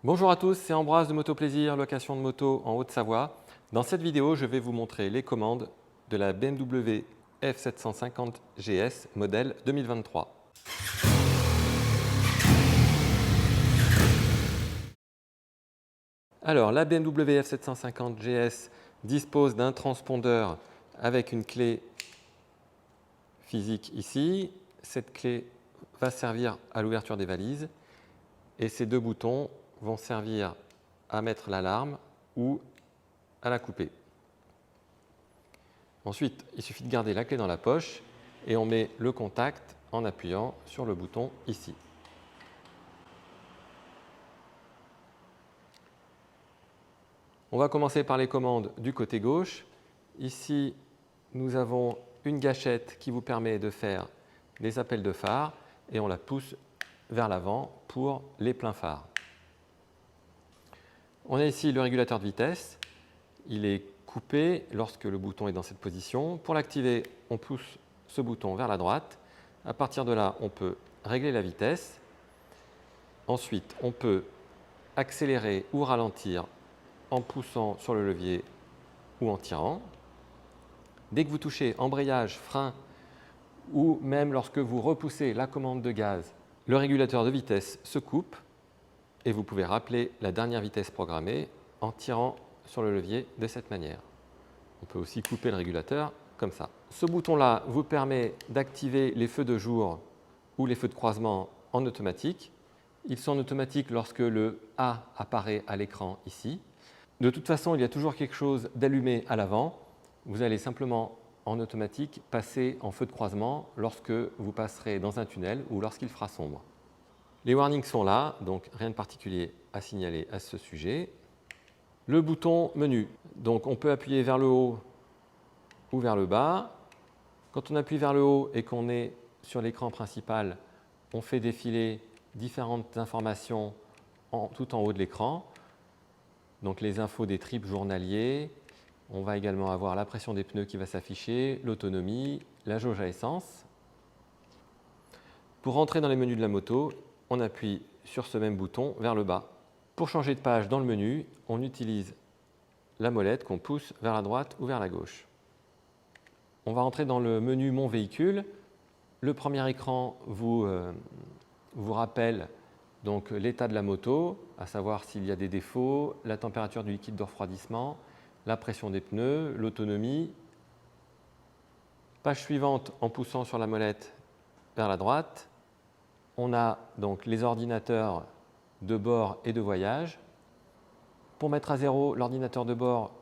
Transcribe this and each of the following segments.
Bonjour à tous, c'est Ambroise de Moto Plaisir, location de moto en Haute-Savoie. Dans cette vidéo, je vais vous montrer les commandes de la BMW F750 GS modèle 2023. Alors, la BMW F750 GS dispose d'un transpondeur avec une clé physique ici. Cette clé va servir à l'ouverture des valises et ces deux boutons vont servir à mettre l'alarme ou à la couper. Ensuite, il suffit de garder la clé dans la poche et on met le contact en appuyant sur le bouton ici. On va commencer par les commandes du côté gauche. Ici, nous avons une gâchette qui vous permet de faire des appels de phare et on la pousse vers l'avant pour les pleins phares. On a ici le régulateur de vitesse. Il est coupé lorsque le bouton est dans cette position. Pour l'activer, on pousse ce bouton vers la droite. À partir de là, on peut régler la vitesse. Ensuite, on peut accélérer ou ralentir en poussant sur le levier ou en tirant. Dès que vous touchez embrayage, frein ou même lorsque vous repoussez la commande de gaz, le régulateur de vitesse se coupe et vous pouvez rappeler la dernière vitesse programmée en tirant sur le levier de cette manière. On peut aussi couper le régulateur comme ça. Ce bouton-là vous permet d'activer les feux de jour ou les feux de croisement en automatique. Ils sont en automatique lorsque le A apparaît à l'écran ici. De toute façon, il y a toujours quelque chose d'allumé à l'avant. Vous allez simplement en automatique passer en feu de croisement lorsque vous passerez dans un tunnel ou lorsqu'il fera sombre. Les warnings sont là, donc rien de particulier à signaler à ce sujet. Le bouton menu, donc on peut appuyer vers le haut ou vers le bas. Quand on appuie vers le haut et qu'on est sur l'écran principal, on fait défiler différentes informations tout en haut de l'écran. Donc les infos des trips journaliers, on va également avoir la pression des pneus qui va s'afficher, l'autonomie, la jauge à essence. Pour rentrer dans les menus de la moto, on appuie sur ce même bouton vers le bas. Pour changer de page dans le menu, on utilise la molette qu'on pousse vers la droite ou vers la gauche. On va entrer dans le menu Mon véhicule. Le premier écran vous rappelle donc l'état de la moto, à savoir s'il y a des défauts, la température du liquide de refroidissement, la pression des pneus, l'autonomie. Page suivante, en poussant sur la molette vers la droite, on a donc les ordinateurs de bord et de voyage. Pour mettre à zéro l'ordinateur de bord,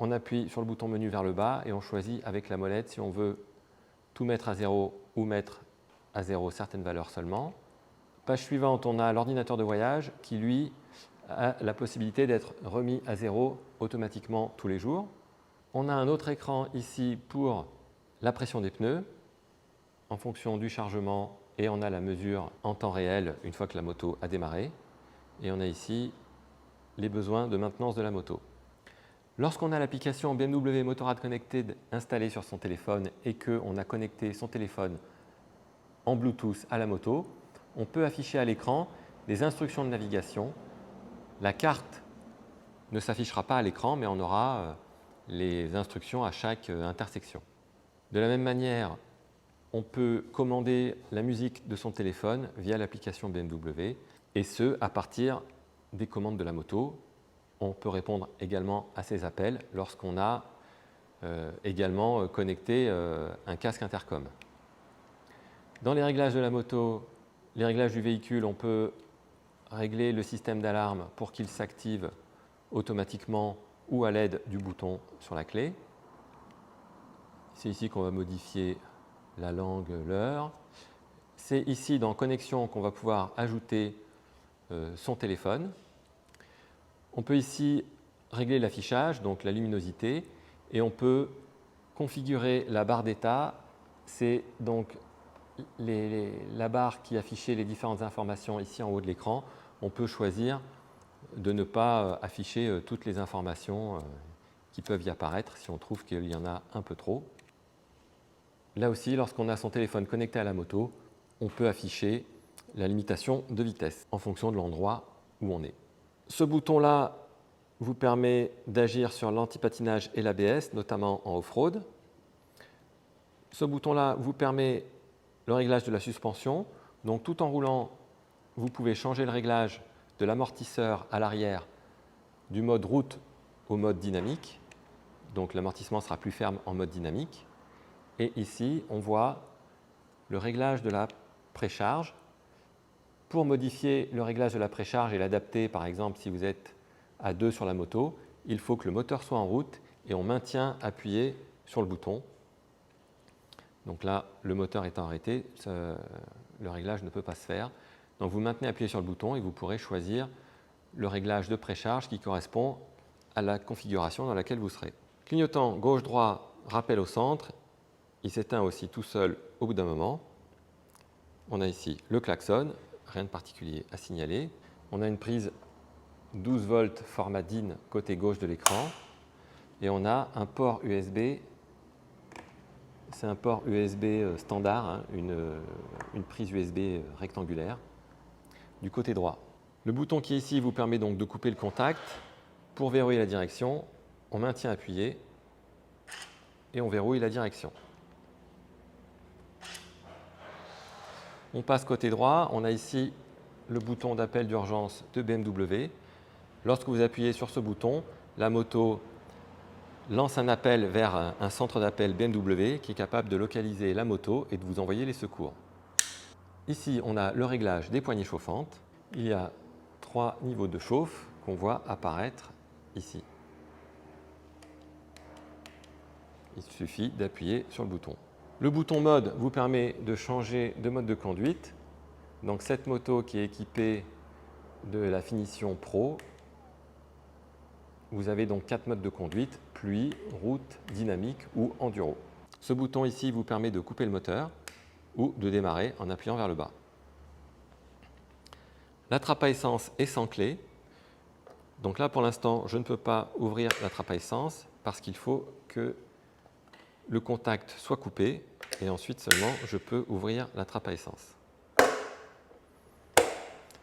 on appuie sur le bouton menu vers le bas et on choisit avec la molette si on veut tout mettre à zéro ou mettre à zéro certaines valeurs seulement. Page suivante, on a l'ordinateur de voyage qui, lui, a la possibilité d'être remis à zéro automatiquement tous les jours. On a un autre écran ici pour la pression des pneus en fonction du chargement et on a la mesure en temps réel une fois que la moto a démarré. Et on a ici les besoins de maintenance de la moto. Lorsqu'on a l'application BMW Motorrad Connected installée sur son téléphone et qu'on a connecté son téléphone en Bluetooth à la moto, on peut afficher à l'écran des instructions de navigation. La carte ne s'affichera pas à l'écran, mais on aura les instructions à chaque intersection. De la même manière, on peut commander la musique de son téléphone via l'application BMW, et ce, à partir des commandes de la moto. On peut répondre également à ces appels lorsqu'on a également connecté un casque intercom. Dans les réglages de la moto, les réglages du véhicule, on peut régler le système d'alarme pour qu'il s'active automatiquement ou à l'aide du bouton sur la clé. C'est ici qu'on va modifier la langue, l'heure. C'est ici dans Connexion qu'on va pouvoir ajouter son téléphone. On peut ici régler l'affichage, donc la luminosité, et on peut configurer la barre d'état. C'est donc la barre qui affichait les différentes informations ici en haut de l'écran. On peut choisir de ne pas afficher toutes les informations qui peuvent y apparaître si on trouve qu'il y en a un peu trop. Là aussi, lorsqu'on a son téléphone connecté à la moto, on peut afficher la limitation de vitesse en fonction de l'endroit où on est. Ce bouton-là vous permet d'agir sur l'antipatinage et l'ABS, notamment en off-road. Ce bouton-là vous permet le réglage de la suspension. Donc tout en roulant, vous pouvez changer le réglage de l'amortisseur à l'arrière du mode route au mode dynamique. Donc l'amortissement sera plus ferme en mode dynamique. Et ici, on voit le réglage de la précharge. Pour modifier le réglage de la précharge et l'adapter, par exemple, si vous êtes à 2 sur la moto, il faut que le moteur soit en route et on maintient appuyé sur le bouton. Donc là, le moteur étant arrêté, le réglage ne peut pas se faire. Donc vous maintenez appuyé sur le bouton et vous pourrez choisir le réglage de précharge qui correspond à la configuration dans laquelle vous serez. Clignotant gauche-droit, rappel au centre, il s'éteint aussi tout seul au bout d'un moment. On a ici le klaxon, rien de particulier à signaler. On a une prise 12 volts format DIN côté gauche de l'écran et on a un port USB. C'est un port USB standard, hein, une prise USB rectangulaire du côté droit. Le bouton qui est ici vous permet donc de couper le contact. Pour verrouiller la direction, on maintient appuyé et on verrouille la direction. On passe côté droit, on a ici le bouton d'appel d'urgence de BMW. Lorsque vous appuyez sur ce bouton, la moto lance un appel vers un centre d'appel BMW qui est capable de localiser la moto et de vous envoyer les secours. Ici, on a le réglage des poignées chauffantes. Il y a 3 niveaux de chauffe qu'on voit apparaître ici. Il suffit d'appuyer sur le bouton. Le bouton mode vous permet de changer de mode de conduite. Donc cette moto qui est équipée de la finition Pro, vous avez donc 4 modes de conduite, pluie, route, dynamique ou enduro. Ce bouton ici vous permet de couper le moteur ou de démarrer en appuyant vers le bas. La trappe à essence est sans clé. Donc là pour l'instant je ne peux pas ouvrir la trappe à essence parce qu'il faut que le contact soit coupé et ensuite seulement je peux ouvrir la trappe à essence.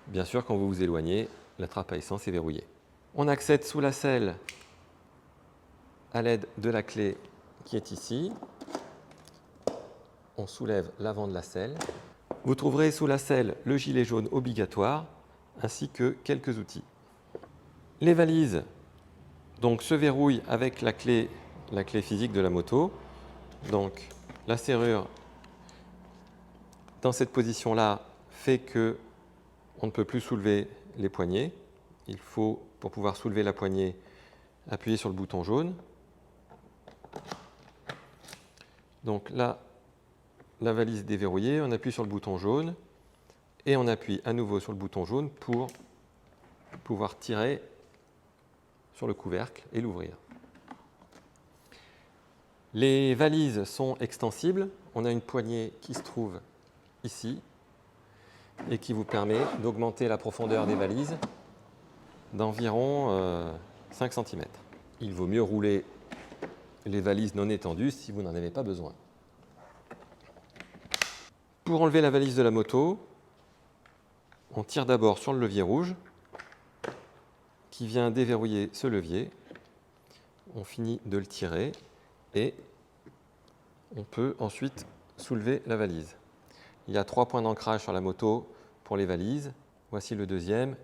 Bien sûr, quand vous vous éloignez, la trappe à essence est verrouillée. On accède sous la selle à l'aide de la clé qui est ici. On soulève l'avant de la selle. Vous trouverez sous la selle le gilet jaune obligatoire ainsi que quelques outils. Les valises donc, se verrouillent avec la clé physique de la moto. Donc la serrure dans cette position-là fait que on ne peut plus soulever les poignées. Il faut, pour pouvoir soulever la poignée, appuyer sur le bouton jaune. Donc là, la valise est déverrouillée, on appuie sur le bouton jaune et on appuie à nouveau sur le bouton jaune pour pouvoir tirer sur le couvercle et l'ouvrir. Les valises sont extensibles. On a une poignée qui se trouve ici et qui vous permet d'augmenter la profondeur des valises d'environ 5 cm. Il vaut mieux rouler les valises non étendues si vous n'en avez pas besoin. Pour enlever la valise de la moto, on tire d'abord sur le levier rouge qui vient déverrouiller ce levier. On finit de le tirer et on peut ensuite soulever la valise. Il y a 3 points d'ancrage sur la moto pour les valises. Voici le deuxième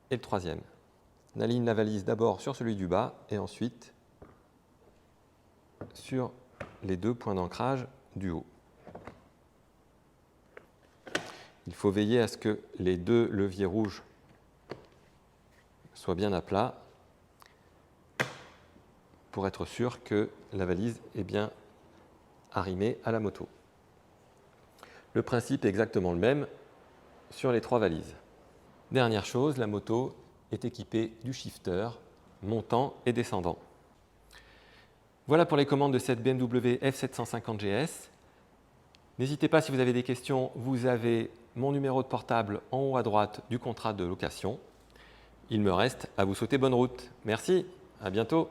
et le troisième. On aligne la valise d'abord sur celui du bas et ensuite sur les 2 points d'ancrage du haut. Il faut veiller à ce que les 2 leviers rouges soient bien à plat pour être sûr que la valise est bien arrimée à la moto. Le principe est exactement le même sur les 3 valises. Dernière chose, la moto est équipée du shifter montant et descendant. Voilà pour les commandes de cette BMW F750 GS. N'hésitez pas, si vous avez des questions, vous avez mon numéro de portable en haut à droite du contrat de location. Il me reste à vous souhaiter bonne route. Merci, à bientôt.